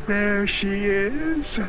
There she is.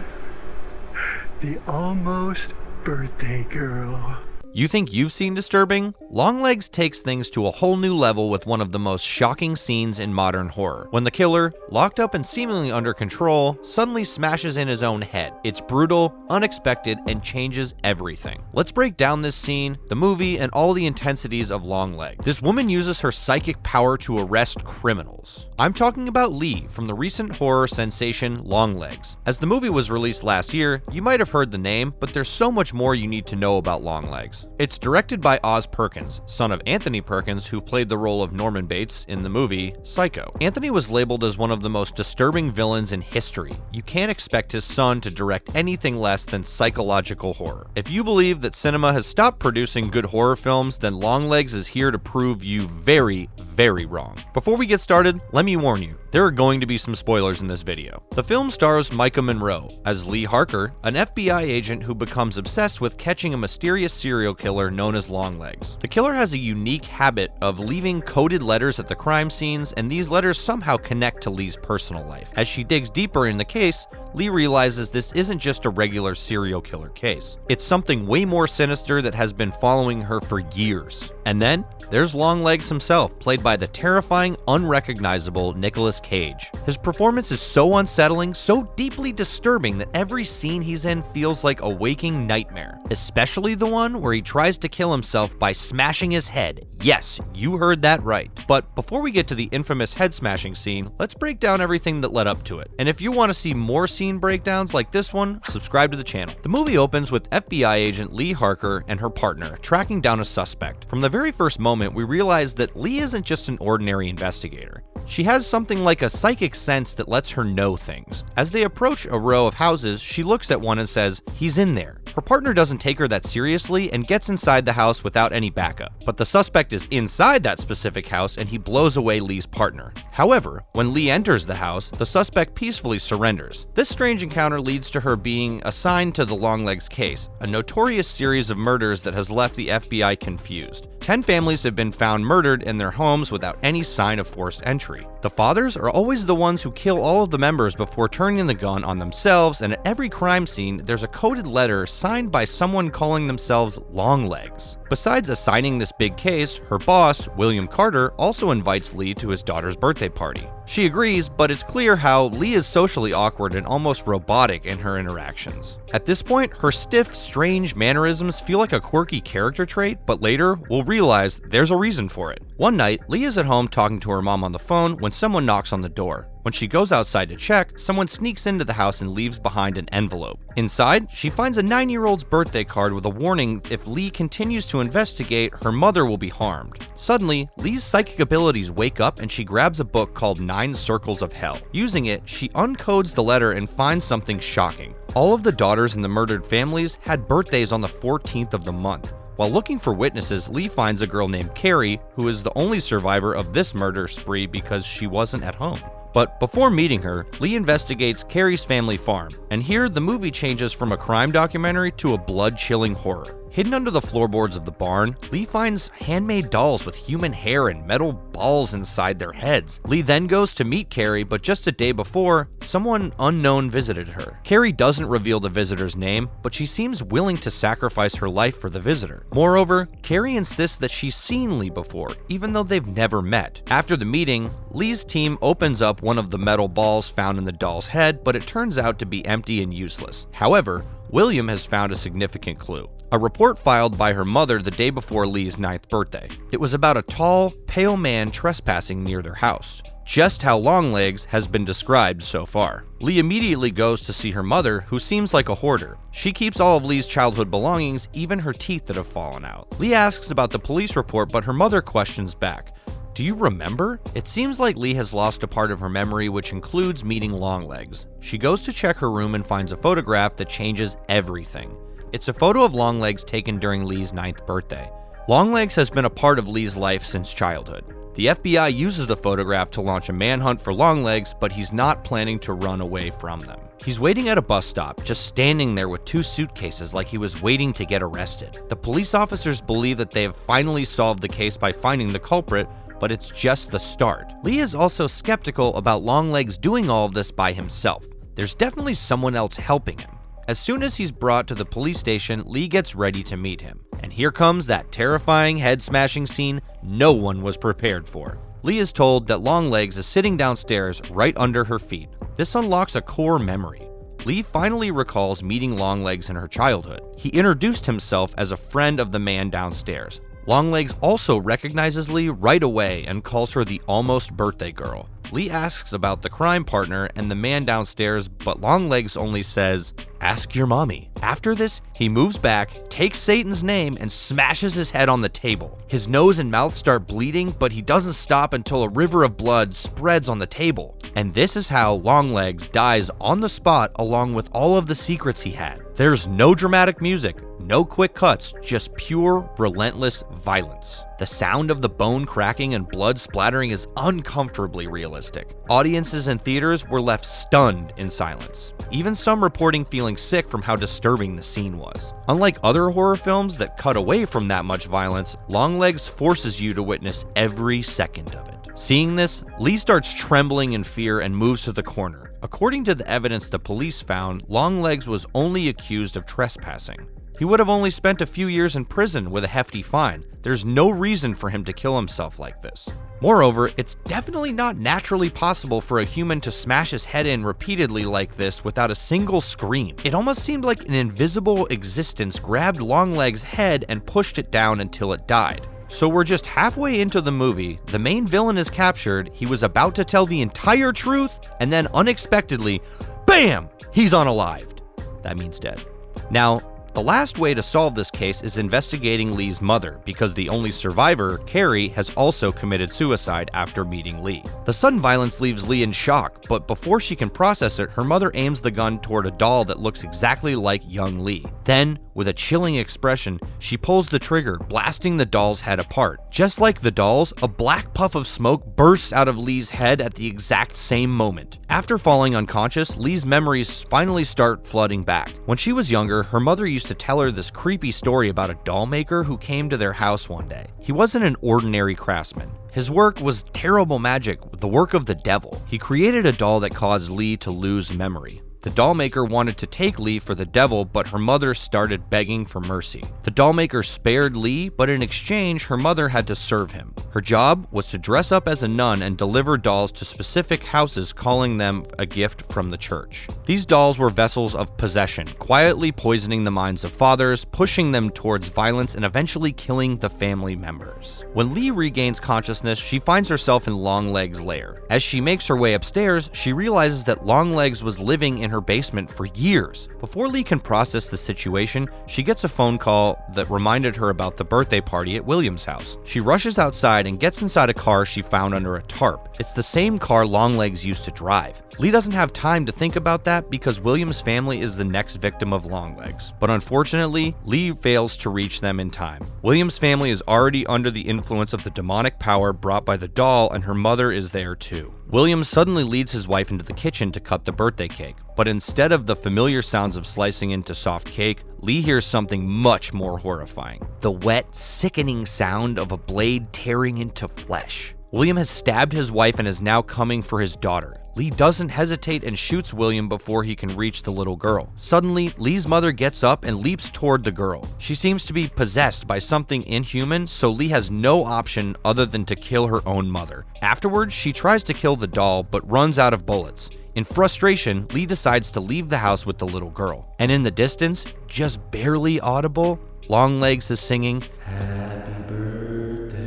The almost birthday girl. You think you've seen disturbing? Longlegs takes things to a whole new level with one of the most shocking scenes in modern horror, when the killer, locked up and seemingly under control, suddenly smashes in his own head. It's brutal, unexpected, and changes everything. Let's break down this scene, the movie, and all the intensities of Longlegs. This woman uses her psychic power to arrest criminals. I'm talking about Lee from the recent horror sensation Longlegs. As the movie was released last year, you might have heard the name, but there's so much more you need to know about Longlegs. It's directed by Oz Perkins, son of Anthony Perkins, who played the role of Norman Bates in the movie Psycho. Anthony was labeled as one of the most disturbing villains in history. You can't expect his son to direct anything less than psychological horror. If you believe that cinema has stopped producing good horror films, then Longlegs is here to prove you very, very wrong. Before we get started, let me warn you, there are going to be some spoilers in this video. The film stars Micah Monroe as Lee Harker, an FBI agent who becomes obsessed with catching a mysterious serial killer known as Longlegs. The killer has a unique habit of leaving coded letters at the crime scenes, and these letters somehow connect to Lee's personal life. As she digs deeper in the case, Lee realizes this isn't just a regular serial killer case. It's something way more sinister that has been following her for years. And then, there's Longlegs himself, played by the terrifying, unrecognizable Nicolas Cage. His performance is so unsettling, so deeply disturbing that every scene he's in feels like a waking nightmare, especially the one where he tries to kill himself by smashing his head. Yes, you heard that right. But before we get to the infamous head smashing scene, let's break down everything that led up to it. And if you want to see more scene breakdowns like this one, subscribe to the channel. The movie opens with FBI agent Lee Harker and her partner tracking down a suspect. From the very first moment, we realize that Lee isn't just an ordinary investigator. She has something like a psychic sense that lets her know things. As they approach a row of houses, she looks at one and says, "He's in there." Her partner doesn't take her that seriously and gets inside the house without any backup. But the suspect is inside that specific house and he blows away Lee's partner. However, when Lee enters the house, the suspect peacefully surrenders. This strange encounter leads to her being assigned to the Longlegs case, a notorious series of murders that has left the FBI confused. 10 families have been found murdered in their homes without any sign of forced entry. The fathers are always the ones who kill all of the members before turning the gun on themselves, and at every crime scene, there's a coded letter signed by someone calling themselves Longlegs. Besides assigning this big case, her boss, William Carter, also invites Lee to his daughter's birthday party. She agrees, but it's clear how Lee is socially awkward and almost robotic in her interactions. At this point, her stiff, strange mannerisms feel like a quirky character trait, but later, we'll realize there's a reason for it. One night, Lee is at home talking to her mom on the phone when someone knocks on the door. When she goes outside to check, someone sneaks into the house and leaves behind an envelope. Inside, she finds a 9-year-old's birthday card with a warning if Lee continues to investigate, her mother will be harmed. Suddenly, Lee's psychic abilities wake up and she grabs a book called 9 Circles of Hell. Using it, she uncodes the letter and finds something shocking. All of the daughters in the murdered families had birthdays on the 14th of the month. While looking for witnesses, Lee finds a girl named Carrie, who is the only survivor of this murder spree because she wasn't at home. But before meeting her, Lee investigates Carrie's family farm, and here the movie changes from a crime documentary to a blood-chilling horror. Hidden under the floorboards of the barn, Lee finds handmade dolls with human hair and metal balls inside their heads. Lee then goes to meet Carrie, but just a day before, someone unknown visited her. Carrie doesn't reveal the visitor's name, but she seems willing to sacrifice her life for the visitor. Moreover, Carrie insists that she's seen Lee before, even though they've never met. After the meeting, Lee's team opens up one of the metal balls found in the doll's head, but it turns out to be empty and useless. However, William has found a significant clue. A report filed by her mother the day before Lee's 9th birthday. It was about a tall, pale man trespassing near their house. Just how Longlegs has been described so far. Lee immediately goes to see her mother, who seems like a hoarder. She keeps all of Lee's childhood belongings, even her teeth that have fallen out. Lee asks about the police report, but her mother questions back. Do you remember? It seems like Lee has lost a part of her memory, which includes meeting Longlegs. She goes to check her room and finds a photograph that changes everything. It's a photo of Longlegs taken during Lee's 9th birthday. Longlegs has been a part of Lee's life since childhood. The FBI uses the photograph to launch a manhunt for Longlegs, but he's not planning to run away from them. He's waiting at a bus stop, just standing there with 2 suitcases like he was waiting to get arrested. The police officers believe that they have finally solved the case by finding the culprit, but it's just the start. Lee is also skeptical about Longlegs doing all of this by himself. There's definitely someone else helping him. As soon as he's brought to the police station, Lee gets ready to meet him. And here comes that terrifying head-smashing scene no one was prepared for. Lee is told that Longlegs is sitting downstairs right under her feet. This unlocks a core memory. Lee finally recalls meeting Longlegs in her childhood. He introduced himself as a friend of the man downstairs. Longlegs also recognizes Lee right away and calls her the almost birthday girl. Lee asks about the crime partner and the man downstairs, but Longlegs only says, "Ask your mommy." After this, he moves back, takes Satan's name, and smashes his head on the table. His nose and mouth start bleeding, but he doesn't stop until a river of blood spreads on the table. And this is how Longlegs dies on the spot along with all of the secrets he had. There's no dramatic music, no quick cuts, just pure, relentless violence. The sound of the bone cracking and blood splattering is uncomfortably realistic. Audiences in theaters were left stunned in silence. Even some reporting feeling sick from how disturbing the scene was. Unlike other horror films that cut away from that much violence, Longlegs forces you to witness every second of it. Seeing this, Lee starts trembling in fear and moves to the corner. According to the evidence the police found, Longlegs was only accused of trespassing. He would have only spent a few years in prison with a hefty fine. There's no reason for him to kill himself like this. Moreover, it's definitely not naturally possible for a human to smash his head in repeatedly like this without a single scream. It almost seemed like an invisible existence grabbed Longlegs' head and pushed it down until it died. So we're just halfway into the movie, the main villain is captured, he was about to tell the entire truth, and then unexpectedly, BAM! He's unalived. That means dead. Now, the last way to solve this case is investigating Lee's mother, because the only survivor, Carrie, has also committed suicide after meeting Lee. The sudden violence leaves Lee in shock, but before she can process it, her mother aims the gun toward a doll that looks exactly like young Lee. Then, with a chilling expression, she pulls the trigger, blasting the doll's head apart. Just like the doll's, a black puff of smoke bursts out of Lee's head at the exact same moment. After falling unconscious, Lee's memories finally start flooding back. When she was younger, her mother used to tell her this creepy story about a doll maker who came to their house one day. He wasn't an ordinary craftsman. His work was terrible magic, the work of the devil. He created a doll that caused Lee to lose memory. The doll maker wanted to take Lee for the devil, but her mother started begging for mercy. The doll maker spared Lee, but in exchange, her mother had to serve him. Her job was to dress up as a nun and deliver dolls to specific houses, calling them a gift from the church. These dolls were vessels of possession, quietly poisoning the minds of fathers, pushing them towards violence, and eventually killing the family members. When Lee regains consciousness, she finds herself in Longlegs' lair. As she makes her way upstairs, she realizes that Longlegs was living in her basement for years. Before Lee can process the situation, she gets a phone call that reminded her about the birthday party at William's house. She rushes outside and gets inside a car she found under a tarp. It's the same car Longlegs used to drive. Lee doesn't have time to think about that because William's family is the next victim of Longlegs. But unfortunately, Lee fails to reach them in time. William's family is already under the influence of the demonic power brought by the doll, and her mother is there too. William suddenly leads his wife into the kitchen to cut the birthday cake. But instead of the familiar sounds of slicing into soft cake, Lee hears something much more horrifying. The wet, sickening sound of a blade tearing into flesh. William has stabbed his wife and is now coming for his daughter. Lee doesn't hesitate and shoots William before he can reach the little girl. Suddenly, Lee's mother gets up and leaps toward the girl. She seems to be possessed by something inhuman, so Lee has no option other than to kill her own mother. Afterwards, she tries to kill the doll, but runs out of bullets. In frustration, Lee decides to leave the house with the little girl. And in the distance, just barely audible, Longlegs is singing, "Happy birthday."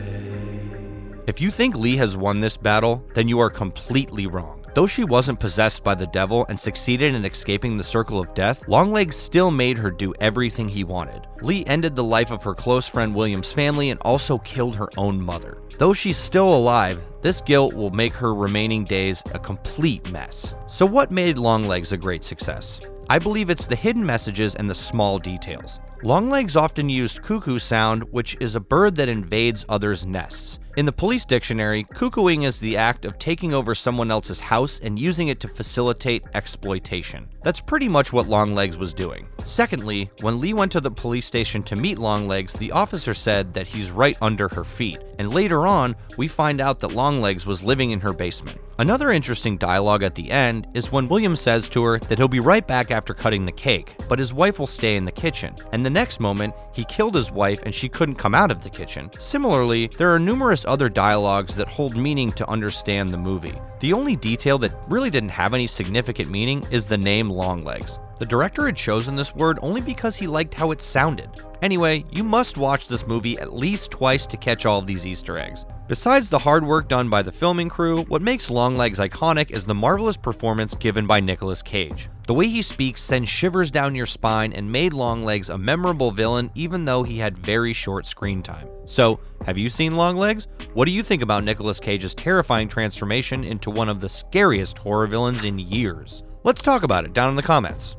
If you think Lee has won this battle, then you are completely wrong. Though she wasn't possessed by the devil and succeeded in escaping the circle of death, Longlegs still made her do everything he wanted. Lee ended the life of her close friend William's family and also killed her own mother. Though she's still alive, this guilt will make her remaining days a complete mess. So what made Longlegs a great success? I believe it's the hidden messages and the small details. Longlegs often used cuckoo sound, which is a bird that invades others' nests. In the police dictionary, cuckooing is the act of taking over someone else's house and using it to facilitate exploitation. That's pretty much what Longlegs was doing. Secondly, when Lee went to the police station to meet Longlegs, the officer said that he's right under her feet, and later on, we find out that Longlegs was living in her basement. Another interesting dialogue at the end is when William says to her that he'll be right back after cutting the cake, but his wife will stay in the kitchen, and the next moment, he killed his wife and she couldn't come out of the kitchen. Similarly, there are numerous other dialogues that hold meaning to understand the movie. The only detail that really didn't have any significant meaning is the name Longlegs. The director had chosen this word only because he liked how it sounded. Anyway, you must watch this movie at least twice to catch all of these Easter eggs. Besides the hard work done by the filming crew, what makes Longlegs iconic is the marvelous performance given by Nicolas Cage. The way he speaks sends shivers down your spine and made Longlegs a memorable villain even though he had very short screen time. So, have you seen Longlegs? What do you think about Nicolas Cage's terrifying transformation into one of the scariest horror villains in years? Let's talk about it down in the comments.